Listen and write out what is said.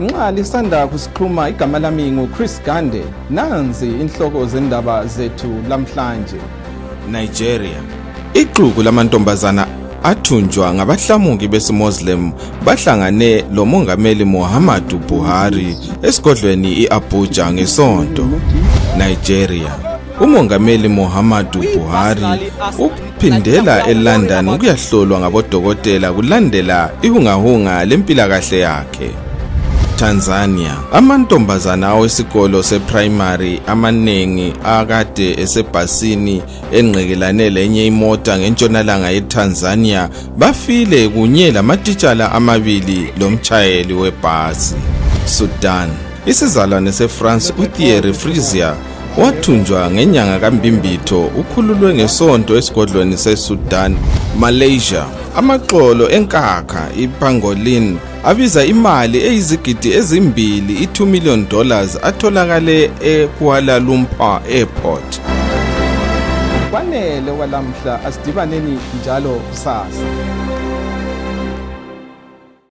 Nxa lisanda kusikhuluma igama lami nguChris Gande, nanzi inhloko zendaba zethu lamhlanje. Nigeria. Ixuku lamantombazana athunjwa ngabahlamuki besiMuslim bahlangane loMongameli Muhhamadu Buhari esigodlweni iAbuja ngesonto. Nigeria. UMongameli Muhhamadu Buhari uphindela eLondon ukuyahlolwa ngabodokotela kulandela ihungahunga lempilakahle yakhe. Tanzania. Amantombazana awesikolo seprimary amanengi akade esebhasini enqekelane lenye imota ngentshonalanga yeTanzania bafile kunye lamatitshala amabili lomtshayeli webhasi. Sudan. Isizalwane seFrance uThierry Frisier wathunjwa ngenyanga kaMbimbitho ukhululwe ngesonto esigodlweni seSudan. Malaysia. Amaxolo enkakha iPangolin abiza imali eyizigidi ezimbili $2 million atholakale eKuala Lumpur Airport. Kwanele walamhla asidibaneni njalo kusasa.